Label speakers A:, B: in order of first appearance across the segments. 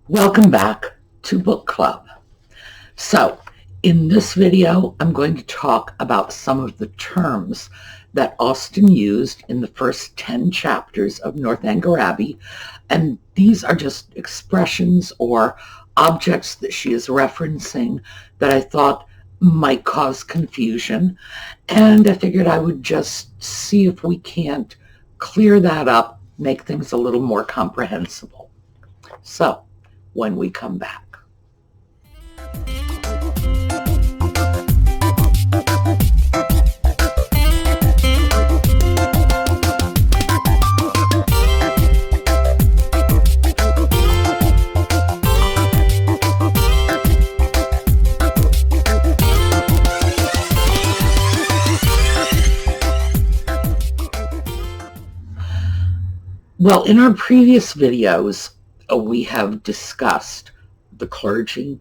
A: Welcome back to Book Club. So, in this video, I'm going to talk about some of the terms that Austen used in the first 10 chapters of Northanger Abbey, and these are just expressions or objects that she is referencing that I thought might cause confusion, and I figured I would just see if we can't clear that up, make things a little more comprehensible. So, when we come back. Well, in our previous videos, we have discussed the clergy,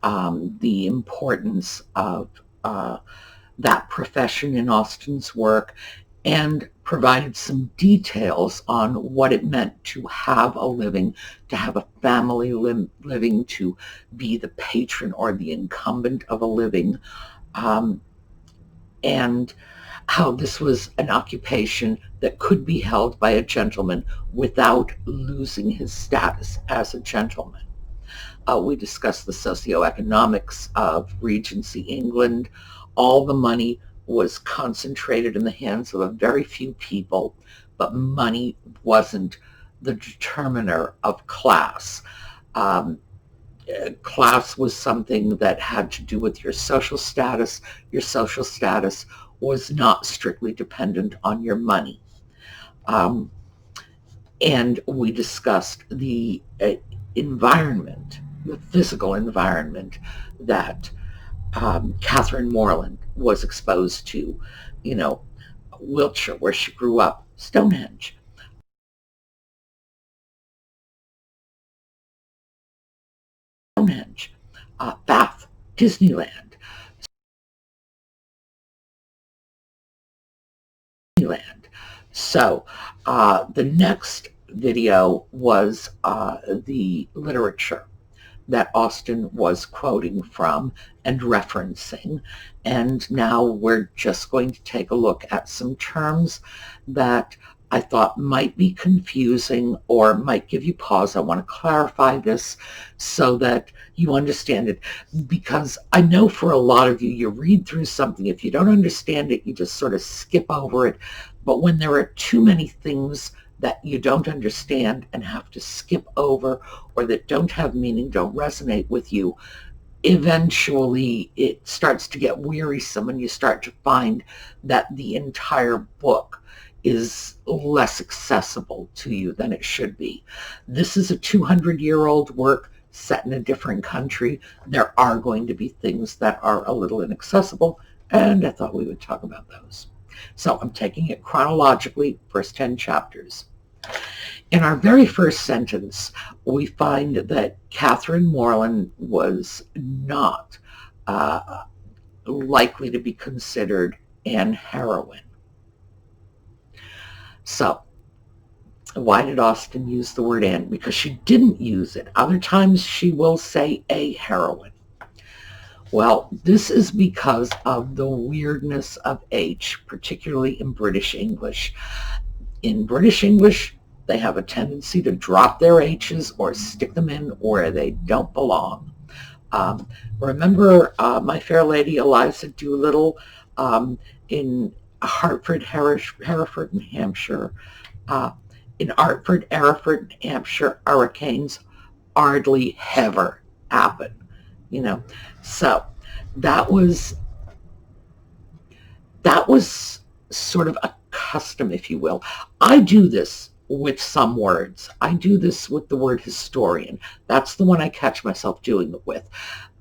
A: the importance of that profession in Austen's work, and provided some details on what it meant to have a living, to have a family living, to be the patron or the incumbent of a living, and how this was an occupation that could be held by a gentleman without losing his status as a gentleman. We discussed the socioeconomics of Regency England. All the money was concentrated in the hands of a very few people, but money wasn't the determiner of class. Class was something that had to do with your social status. Your social status was not strictly dependent on your money. And we discussed the environment, the physical environment that Catherine Morland was exposed to, Wiltshire, where she grew up, Stonehenge. Bath, Disneyland. So the next video was the literature that Austen was quoting from and referencing, and now we're just going to take a look at some terms that I thought might be confusing or might give you pause. I want to clarify this so that you understand it, because I know for a lot of you, you read through something, if you don't understand it, you just sort of skip over it. But when there are too many things that you don't understand and have to skip over, or that don't have meaning, don't resonate with you, eventually it starts to get wearisome and you start to find that the entire book is less accessible to you than it should be. This is a 200-year-old work set in a different country. There are going to be things that are a little inaccessible, and I thought we would talk about those. So I'm taking it chronologically, first 10 chapters. In our very first sentence, we find that Catherine Morland was not likely to be considered an heroine. So, why did Austen use the word "an"? Because she didn't use it. Other times she will say a heroine. Well, this is because of the weirdness of H, particularly in British English. In British English, they have a tendency to drop their H's or stick them in where they don't belong. Remember My Fair Lady Eliza Doolittle in Hartford, Hereford, and Hampshire. In Hartford, Hereford, and Hampshire, hurricanes hardly ever happen. So that was sort of a custom, if you will. I do this with some words. I do this with the word historian. That's the one I catch myself doing it with.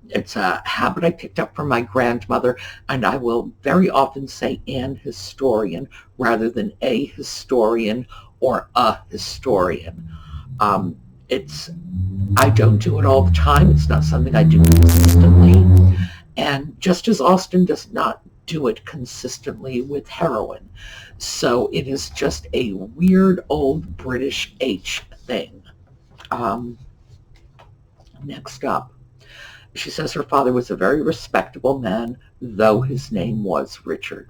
A: It's a habit I picked up from my grandmother, and I will very often say an historian rather than a historian or a historian. I don't do it all the time. It's not something I do consistently. And just as Austen does not do it consistently with heroine. So it is just a weird old British H thing. Next up, she says her father was a very respectable man, though his name was Richard.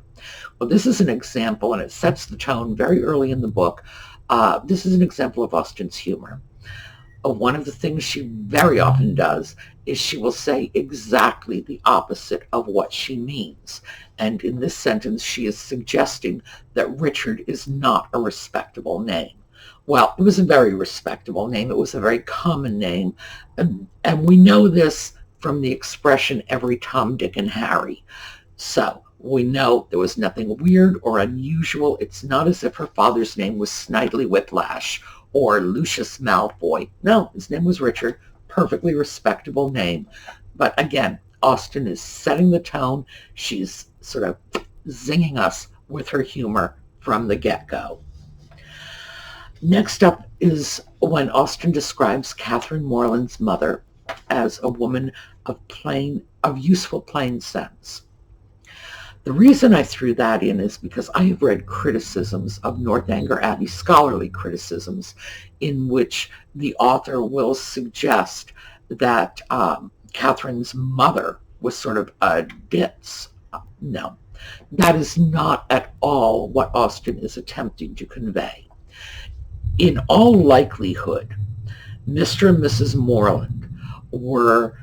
A: Well, this is an example, and it sets the tone very early in the book. This is an example of Austen's humor. One of the things she very often does is she will say exactly the opposite of what she means. And in this sentence, she is suggesting that Richard is not a respectable name. Well, it was a very respectable name. It was a very common name. And we know this from the expression every Tom, Dick, and Harry. So we know there was nothing weird or unusual. It's not as if her father's name was Snidely Whiplash or Lucius Malfoy. No, his name was Richard. Perfectly respectable name. But again, Austen is setting the tone. She's sort of zinging us with her humor from the get-go. Next up is when Austen describes Catherine Morland's mother as a woman of useful plain sense. The reason I threw that in is because I have read criticisms of Northanger Abbey, scholarly criticisms, in which the author will suggest that Catherine's mother was sort of a ditz. No, that is not at all what Austen is attempting to convey. In all likelihood, Mr. and Mrs. Morland were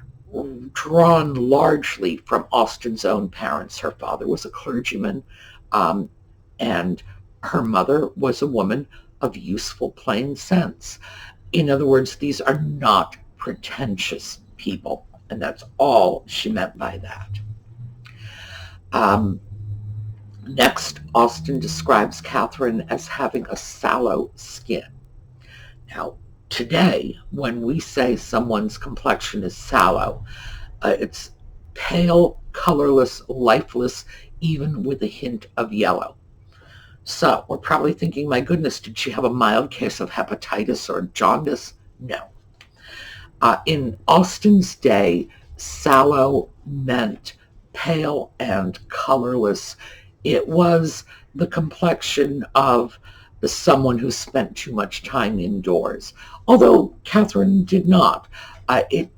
A: drawn largely from Austen's own parents. Her father was a clergyman, and her mother was a woman of useful plain sense. In other words, these are not pretentious people, and that's all she meant by that. Next, Austen describes Catherine as having a sallow skin. Now, today, when we say someone's complexion is sallow, it's pale, colorless, lifeless, even with a hint of yellow. So we're probably thinking, my goodness, did she have a mild case of hepatitis or jaundice? No. In Austen's day, sallow meant pale and colorless. It was the complexion of someone who spent too much time indoors, although Catherine did not. It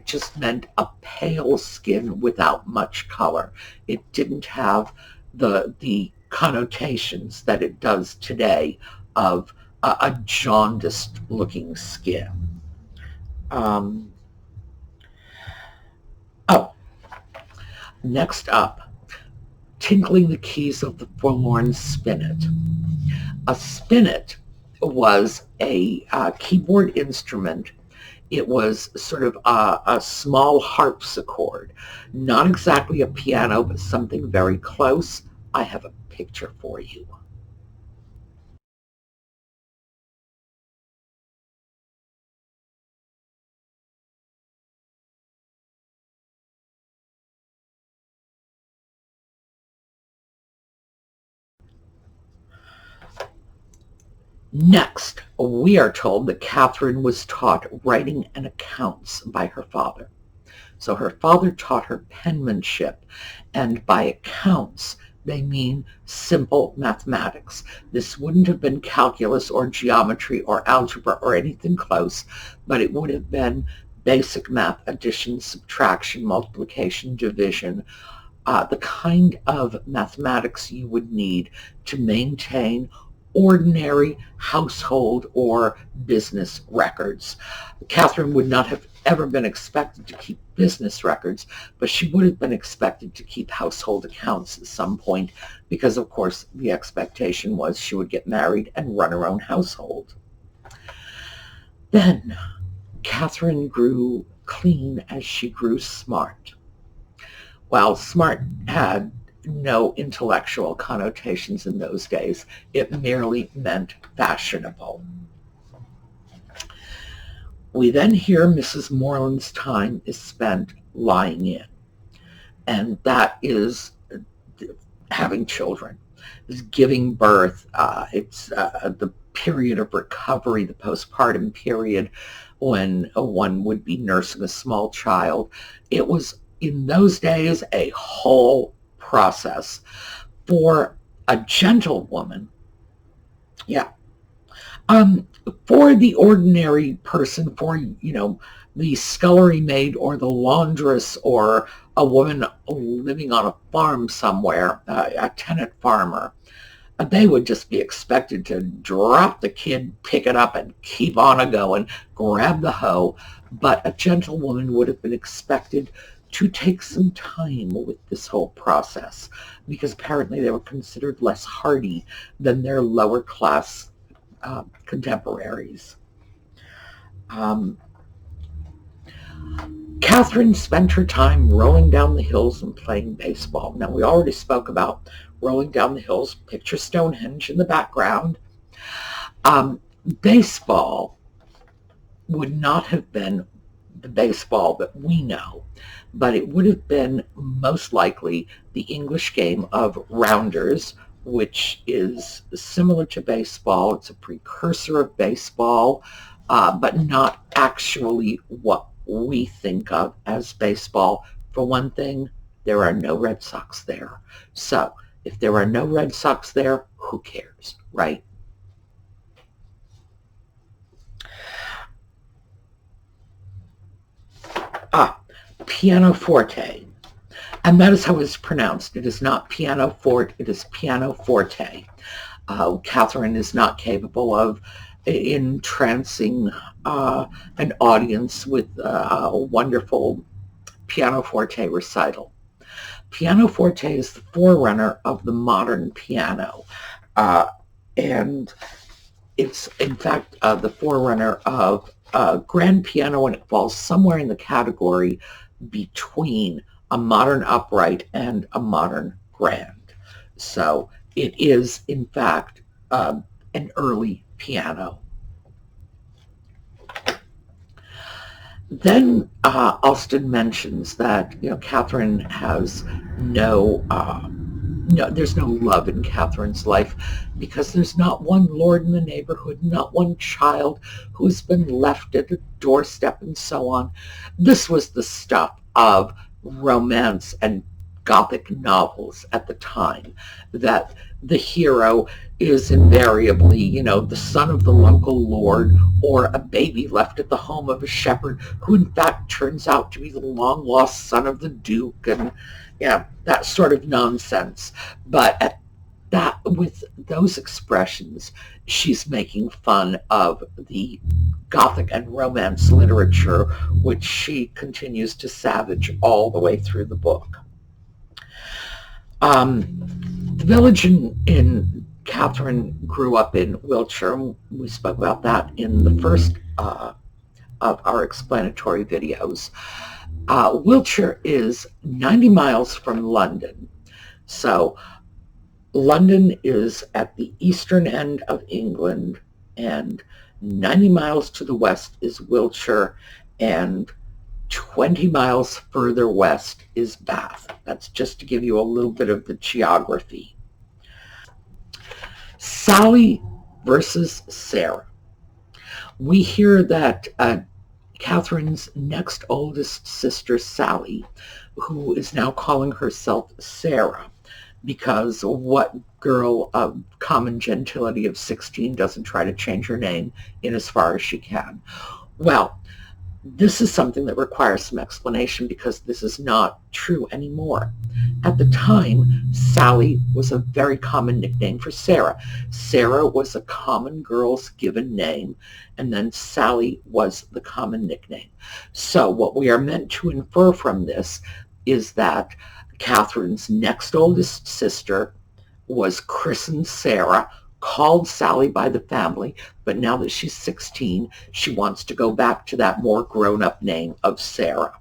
A: just meant a pale skin without much color. It didn't have the connotations that it does today of a jaundiced looking skin. Next up, tinkling the keys of the forlorn spinet. A spinet was a keyboard instrument. It was sort of a small harpsichord, not exactly a piano, but something very close. I have a picture for you. Next, we are told that Catherine was taught writing and accounts by her father. So her father taught her penmanship, and by accounts, they mean simple mathematics. This wouldn't have been calculus or geometry or algebra or anything close, but it would have been basic math, addition, subtraction, multiplication, division, the kind of mathematics you would need to maintain ordinary household or business records. Catherine would not have ever been expected to keep business records, but she would have been expected to keep household accounts at some point because, of course, the expectation was she would get married and run her own household. Then Catherine grew clean as she grew smart. Well, smart had no intellectual connotations in those days. It merely meant fashionable. We then hear Mrs. Morland's time is spent lying in, and that is having children, is giving birth. It's the period of recovery, the postpartum period, when one would be nursing a small child. It was, in those days, a whole process. For a gentlewoman, For the ordinary person, for, the scullery maid or the laundress or a woman living on a farm somewhere, a tenant farmer, they would just be expected to drop the kid, pick it up, and keep on a-going, grab the hoe. But a gentlewoman would have been expected to take some time with this whole process, because apparently they were considered less hardy than their lower class contemporaries. Catherine spent her time rolling down the hills and playing baseball. Now, we already spoke about rolling down the hills. Picture Stonehenge in the background. Baseball would not have been the baseball that we know, but it would have been most likely the English game of rounders, which is similar to baseball. It's a precursor of baseball, but not actually what we think of as baseball. For one thing, there are no Red Sox there. So if there are no Red Sox there, who cares, right? Pianoforte. And that is how it is pronounced. It is not pianoforte, it is pianoforte. Catherine is not capable of entrancing an audience with a wonderful pianoforte recital. Pianoforte is the forerunner of the modern piano, and it's in fact the forerunner of grand piano, and it falls somewhere in the category between a modern upright and a modern grand. So it is in fact an early piano. Then Austen mentions that Catherine has there's no love in Catherine's life, because there's not one lord in the neighborhood, not one child who has been left at a doorstep and so on. This was the stuff of romance and Gothic novels at the time, that the hero is invariably, the son of the local lord, or a baby left at the home of a shepherd who in fact turns out to be the long-lost son of the duke, and that sort of nonsense. But with those expressions, she's making fun of the Gothic and Romance literature, which she continues to savage all the way through the book. The village in Catherine grew up in Wiltshire. We spoke about that in the first of our explanatory videos. Wiltshire is 90 miles from London. So London is at the eastern end of England, and 90 miles to the west is Wiltshire, and 20 miles further west is Bath. That's just to give you a little bit of the geography. Sally versus Sarah. We hear that Catherine's next oldest sister, Sally, who is now calling herself Sarah, because what girl of common gentility of 16 doesn't try to change her name in as far as she can? Well, this is something that requires some explanation, because this is not true anymore. At the time, Sally was a very common nickname for Sarah. Sarah was a common girl's given name, and then Sally was the common nickname. So what we are meant to infer from this is that Catherine's next oldest sister was christened Sarah, called Sally by the family, but now that she's 16, she wants to go back to that more grown-up name of Sarah.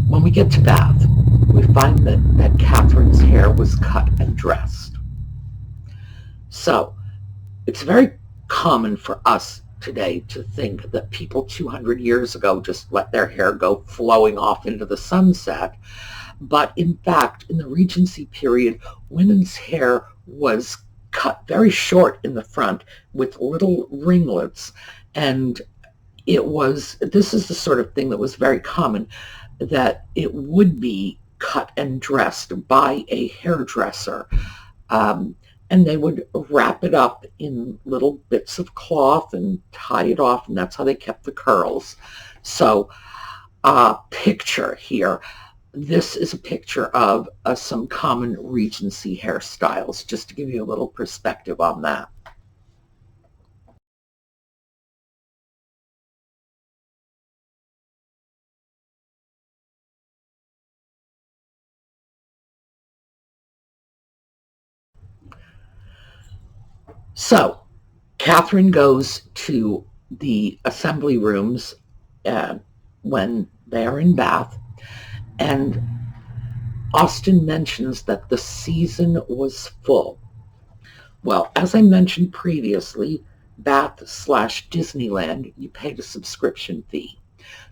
A: When we get to Bath, we find that Catherine's hair was cut and dressed. So it's very common for us today to think that people 200 years ago just let their hair go flowing off into the sunset. But in fact, in the Regency period, women's hair was cut very short in the front with little ringlets. And this is the sort of thing that was very common, that it would be cut and dressed by a hairdresser. and they would wrap it up in little bits of cloth and tie it off, and that's how they kept the curls. So picture here. This is a picture of some common Regency hairstyles, just to give you a little perspective on that. So Catherine goes to the assembly rooms when they are in Bath, and Austen mentions that the season was full. Well, as I mentioned previously, Bath/Disneyland, you paid a subscription fee.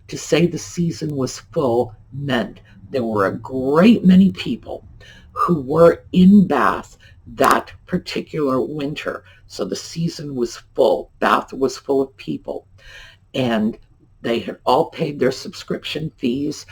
A: To say the season was full meant there were a great many people who were in Bath that particular winter. So the season was full. Bath was full of people. And they had all paid their subscription fees,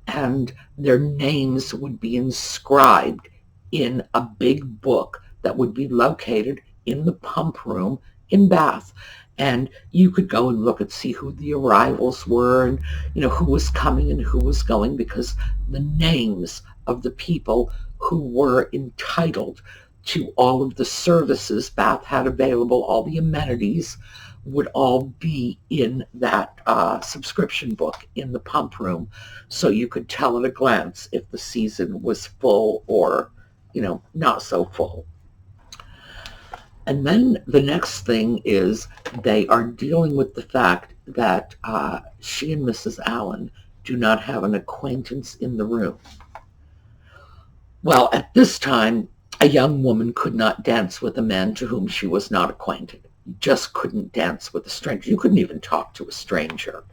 A: and their names would be inscribed in a big book that would be located in the pump room in Bath. And you could go and look and see who the arrivals were, and who was coming and who was going, because the names of the people who were entitled to all of the services Bath had available, all the amenities, would all be in that subscription book in the pump room. So you could tell at a glance if the season was full or, not so full. And then the next thing is they are dealing with the fact that she and Mrs. Allen do not have an acquaintance in the room. Well, at this time, a young woman could not dance with a man to whom she was not acquainted. You just couldn't dance with a stranger. You couldn't even talk to a stranger.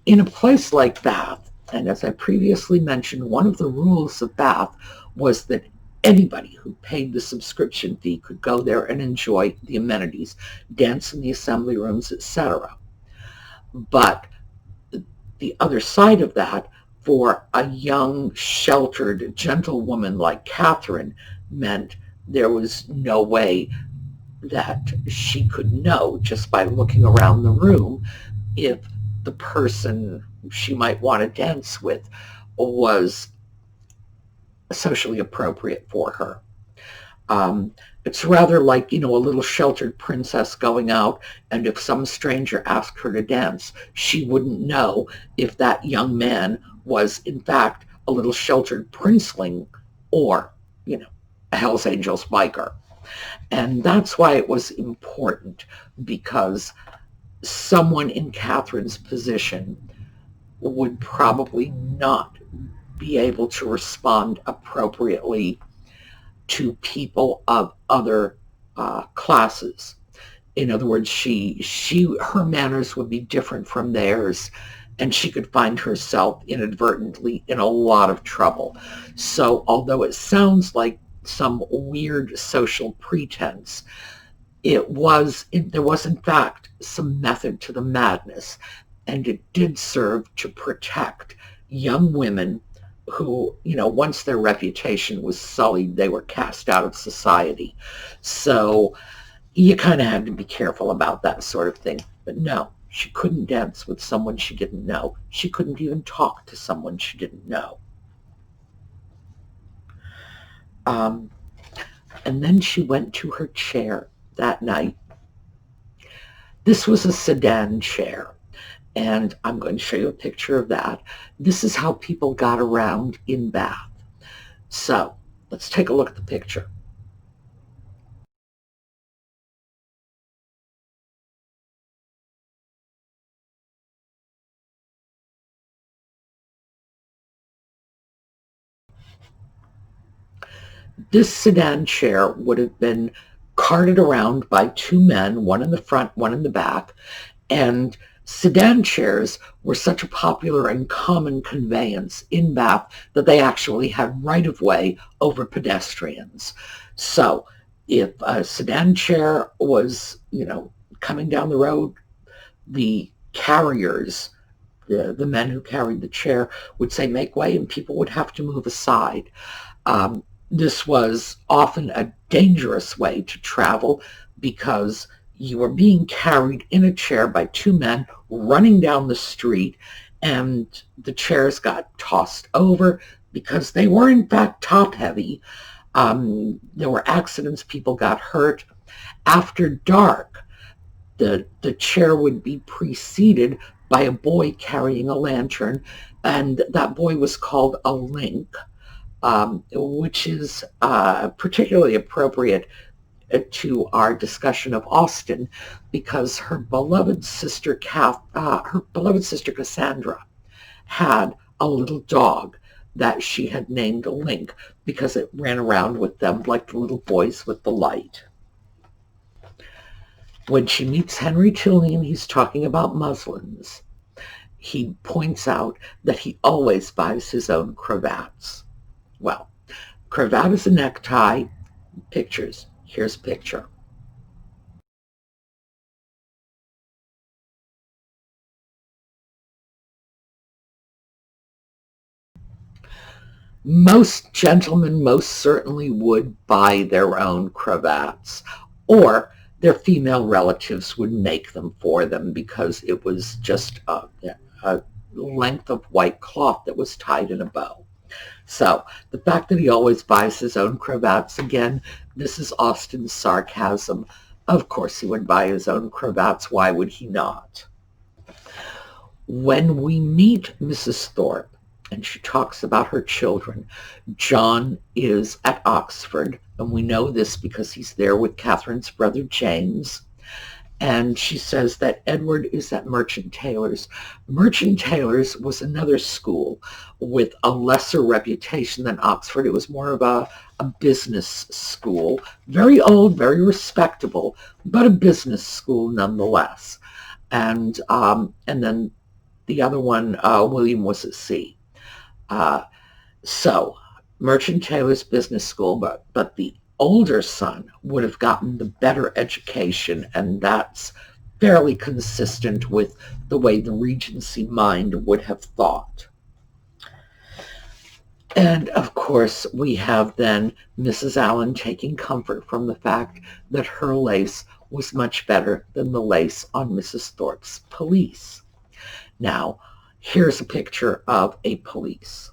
A: In a place like Bath, and as I previously mentioned, one of the rules of Bath was that anybody who paid the subscription fee could go there and enjoy the amenities, dance in the assembly rooms, etc. But the other side of that, for a young, sheltered gentlewoman like Catherine, meant there was no way that she could know just by looking around the room if the person she might want to dance with was socially appropriate for her. It's rather like, a little sheltered princess going out, and if some stranger asked her to dance, she wouldn't know if that young man was, in fact, a little sheltered princeling or, a Hells Angels biker. And that's why it was important, because someone in Catherine's position would probably not be able to respond appropriately to people of other classes. In other words, her manners would be different from theirs, and she could find herself inadvertently in a lot of trouble. So although it sounds like some weird social pretense, there was in fact some method to the madness, and it did serve to protect young women who, once their reputation was sullied, they were cast out of society. So you kind of had to be careful about that sort of thing. But no, she couldn't dance with someone she didn't know. She couldn't even talk to someone she didn't know. And then she went to her chair that night. This was a sedan chair, and I'm going to show you a picture of that. This is how people got around in Bath. So let's take a look at the picture. This sedan chair would have been carted around by two men, one in the front, one in the back, and sedan chairs were such a popular and common conveyance in Bath that they actually had right-of-way over pedestrians. So if a sedan chair was, coming down the road, the carriers, the men who carried the chair, would say, "Make way," and people would have to move aside. This was often a dangerous way to travel because you were being carried in a chair by two men running down the street, and the chairs got tossed over because they were in fact top heavy. There were accidents, people got hurt. After dark, the chair would be preceded by a boy carrying a lantern, and that boy was called a link, which is particularly appropriate to our discussion of Austen, because her beloved sister Cassandra had a little dog that she had named a Link because it ran around with them like the little boys with the light. When she meets Henry Tilney, he's talking about muslins. He points out that he always buys his own cravats. Well, cravat is a necktie. Pictures. Here's a picture. Most gentlemen most certainly would buy their own cravats, or their female relatives would make them for them because it was just a length of white cloth that was tied in a bow. So the fact that he always buys his own cravats, again, this is Austen's sarcasm. Of course he would buy his own cravats. Why would he not? When we meet Mrs. Thorpe, and she talks about her children, John is at Oxford, and we know this because he's there with Catherine's brother James. And she says that Edward is at Merchant Taylor's. Merchant Taylor's was another school with a lesser reputation than Oxford. It was more of a business school, very old, very respectable, but a business school nonetheless. And then the other one, William, was at sea. So Merchant Taylor's business school, but the older son would have gotten the better education, and that's fairly consistent with the way the Regency mind would have thought. And of course, we have then Mrs. Allen taking comfort from the fact that her lace was much better than the lace on Mrs. Thorpe's pelisse. Now, here's a picture of a pelisse.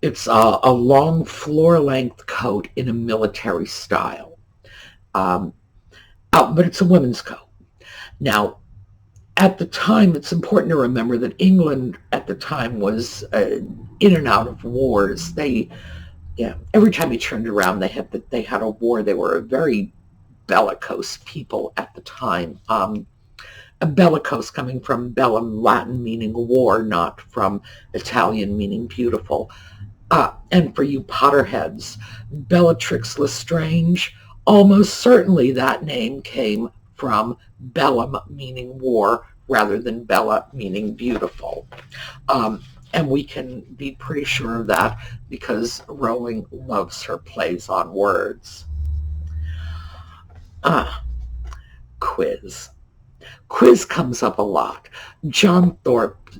A: It's a long floor-length coat in a military style. But it's a women's coat. Now, at the time, it's important to remember that England at the time was in and out of wars. Every time you turned around, they had a war. They were a very bellicose people at the time. A bellicose coming from bellum, Latin meaning war, not from Italian meaning beautiful. And for you Potterheads, Bellatrix Lestrange, almost certainly that name came from bellum meaning war rather than bella meaning beautiful. And we can be pretty sure of that because Rowling loves her plays on words. Quiz. Quiz comes up a lot. John Thorpe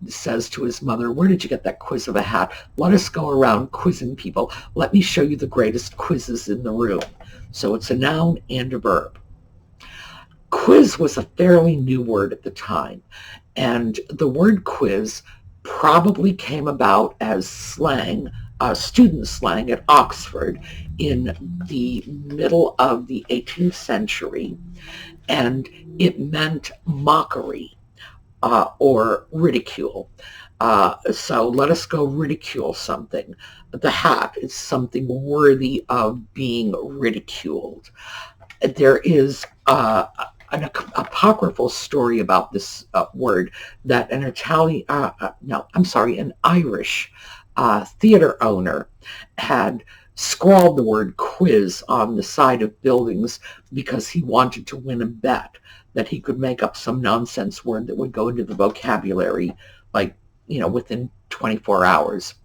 A: says to his mother, "Where did you get that quiz of a hat? Let us go around quizzing people. Let me show you the greatest quizzes in the room." So it's a noun and a verb. Quiz was a fairly new word at the time, and the word quiz probably came about as slang, student slang at Oxford in the middle of the 18th century, and it meant mockery. Or ridicule. So let us go ridicule something. The hat is something worthy of being ridiculed. There is an apocryphal story about this word that an Irish theater owner had scrawled the word quiz on the side of buildings because he wanted to win a bet that he could make up some nonsense word that would go into the vocabulary within 24 hours.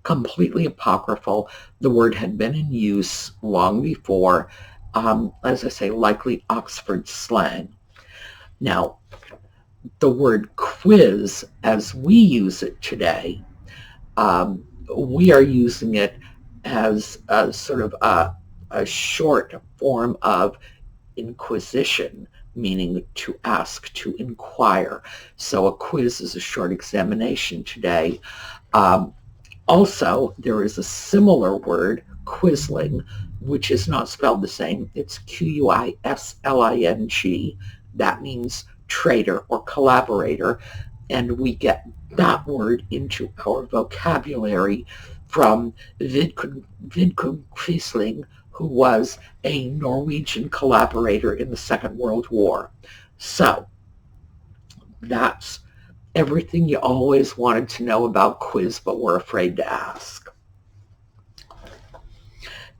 A: Completely apocryphal. The word had been in use long before, as I say, likely Oxford slang. Now, the word quiz, as we use it today, we are using it as a sort of a short form of inquisition, meaning to ask, to inquire. So a quiz is a short examination today. Also, there is a similar word, quisling, which is not spelled the same. It's Quisling. That means traitor or collaborator, and we get that word into our vocabulary from Vidkun Quisling, who was a Norwegian collaborator in the Second World War. So that's everything you always wanted to know about quiz but were afraid to ask.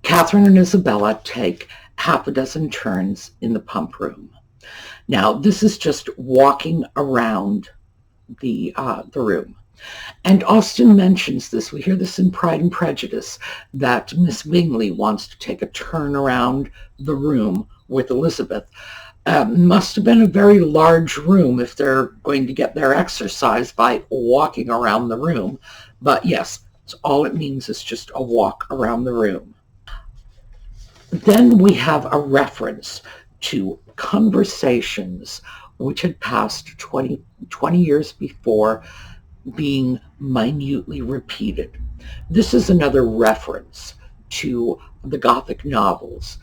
A: Catherine and Isabella take half a dozen turns in the pump room. Now, this is just walking around the room. And Austen mentions this. We hear this in Pride and Prejudice, that Miss Bingley wants to take a turn around the room with Elizabeth. Must have been a very large room if they're going to get their exercise by walking around the room. But yes, all it means is just a walk around the room. Then we have a reference to conversations which had passed 20 years before, being minutely repeated. This is another reference to the Gothic novels,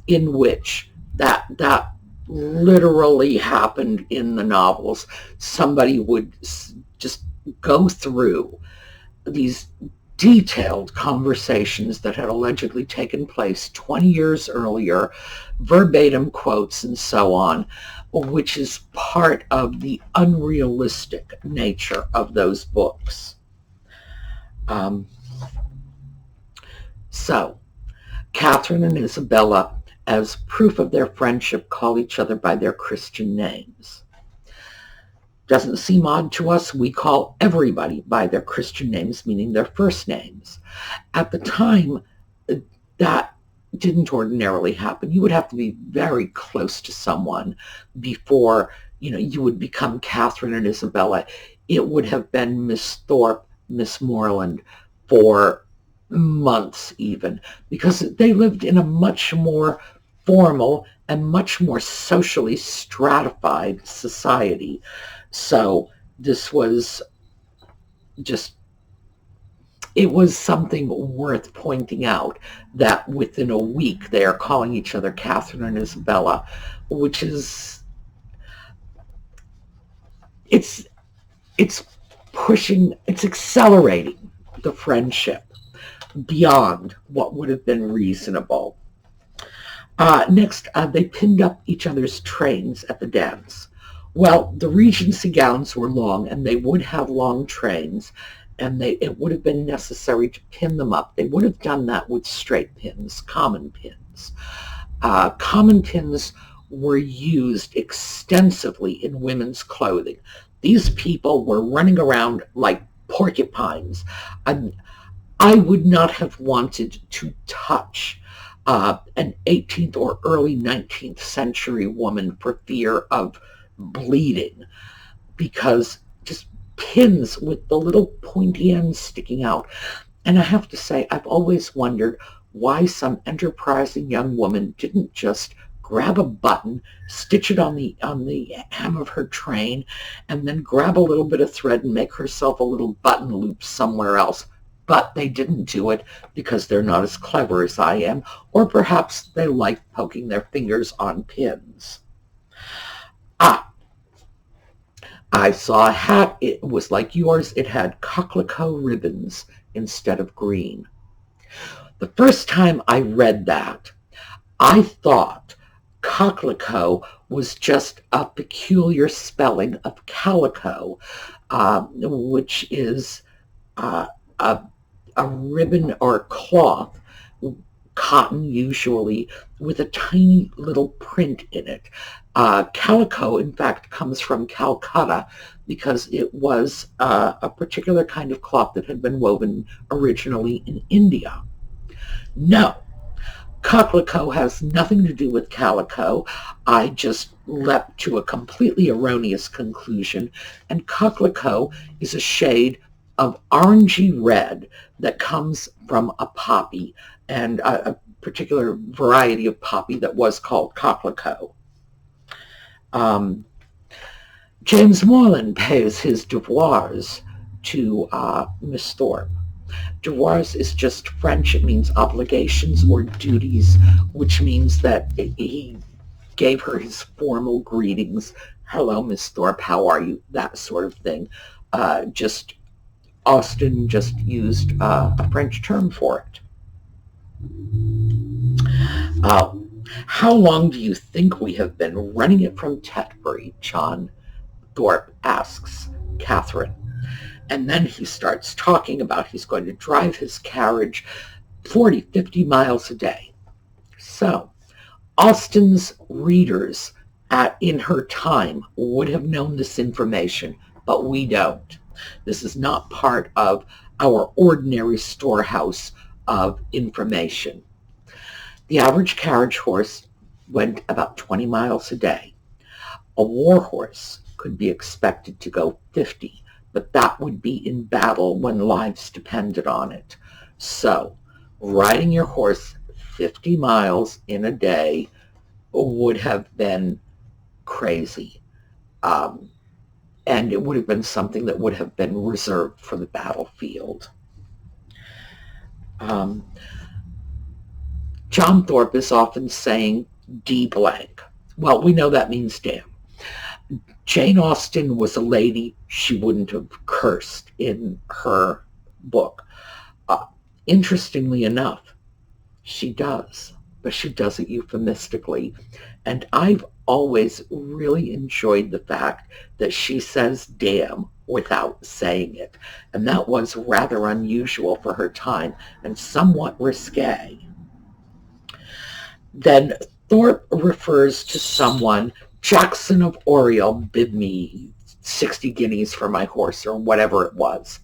A: in which that literally happened in the novels. Somebody would just go through these detailed conversations that had allegedly taken place 20 years earlier, verbatim quotes and so on, which is part of the unrealistic nature of those books. So, Catherine and Isabella, as proof of their friendship, call each other by their Christian names. Doesn't seem odd to us. We call everybody by their Christian names, meaning their first names. At the time, that didn't ordinarily happen. You would have to be very close to someone before, you would become Catherine and Isabella. It would have been Miss Thorpe, Miss Moreland for months even, because they lived in a much more formal and much more socially stratified society. So this was it was something worth pointing out, that within a week they are calling each other Catherine and Isabella, which is, it's accelerating the friendship beyond what would have been reasonable. Next, they pinned up each other's trains at the dance. Well, the Regency gowns were long, and they would have long trains, and it would have been necessary to pin them up. They would have done that with straight pins, common pins. Common pins were used extensively in women's clothing. These people were running around like porcupines. I would not have wanted to touch an 18th or early 19th century woman for fear of bleeding, because just pins with the little pointy ends sticking out. And I have to say, I've always wondered why some enterprising young woman didn't just grab a button, stitch it on the hem of her train, and then grab a little bit of thread and make herself a little button loop somewhere else. But they didn't do it because they're not as clever as I am, or perhaps they like poking their fingers on pins. I saw a hat. It was like yours. It had coquelicot ribbons instead of green. The first time I read that, I thought coquelicot was just a peculiar spelling of calico, which is a ribbon or cloth, cotton usually, with a tiny little print in it. Calico, in fact, comes from Calcutta because it was a particular kind of cloth that had been woven originally in India. No, Coquelicot has nothing to do with calico. I just leapt to a completely erroneous conclusion, and coquelicot is a shade of orangey red that comes from a poppy, and a particular variety of poppy that was called coquelicot. James Morland pays his devoirs to Miss Thorpe. Devoirs is just French. It means obligations or duties, which means that he gave her his formal greetings. Hello, Miss Thorpe, how are you? That sort of thing. Austen just used a French term for it. How long do you think we have been running it from Tetbury? John Thorpe asks Catherine. And then he starts talking about he's going to drive his carriage 40, 50 miles a day. So Austen's readers in her time would have known this information, but we don't. This is not part of our ordinary storehouse of information. The average carriage horse went about 20 miles a day. A war horse could be expected to go 50, but that would be in battle when lives depended on it. So riding your horse 50 miles in a day would have been crazy. And it would have been something that would have been reserved for the battlefield. John Thorpe is often saying D blank. Well, we know that means damn. Jane Austen was a lady. She wouldn't have cursed in her book. Interestingly enough, she does, but she does it euphemistically. And I've always really enjoyed the fact that she says damn without saying it. And that was rather unusual for her time and somewhat risque. Then Thorpe refers to someone, Jackson of Oriel bid me 60 guineas for my horse, or whatever it was.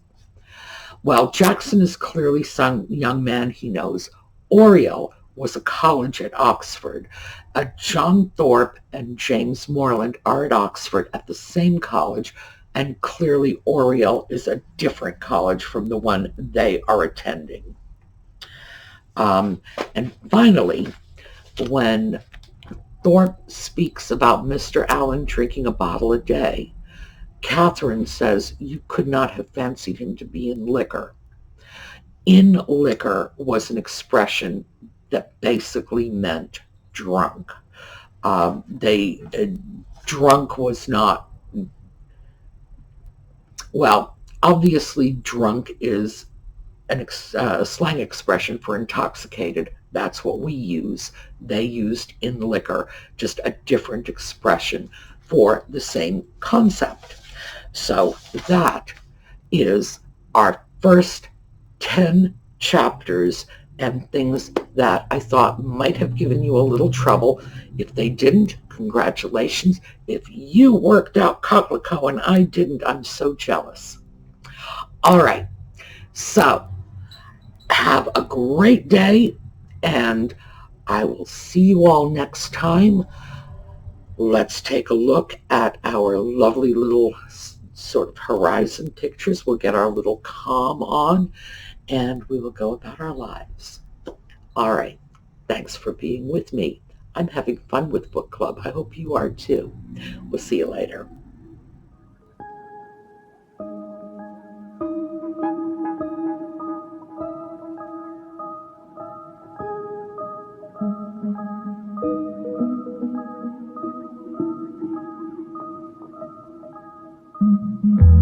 A: Well, Jackson is clearly some young man he knows. Oriel was a college at Oxford. John Thorpe and James Morland are at Oxford at the same college, and clearly Oriel is a different college from the one they are attending. And finally, when Thorpe speaks about Mr. Allen drinking a bottle a day, Catherine says you could not have fancied him to be in liquor. In liquor was an expression that basically meant drunk. Drunk was not, well, obviously drunk is a slang expression for intoxicated. That's what we use. They used in liquor, just a different expression for the same concept. So that is our first 10 chapters and things that I thought might have given you a little trouble. If they didn't, congratulations. If you worked out coquelicot and I didn't, I'm so jealous. All right, so have a great day, and I will see you all next time. Let's take a look at our lovely little sort of horizon pictures. We'll get our little calm on, and we will go about our lives. All right, thanks for being with me. I'm having fun with book club. I hope you are too. We'll see you later.
B: Mm-hmm.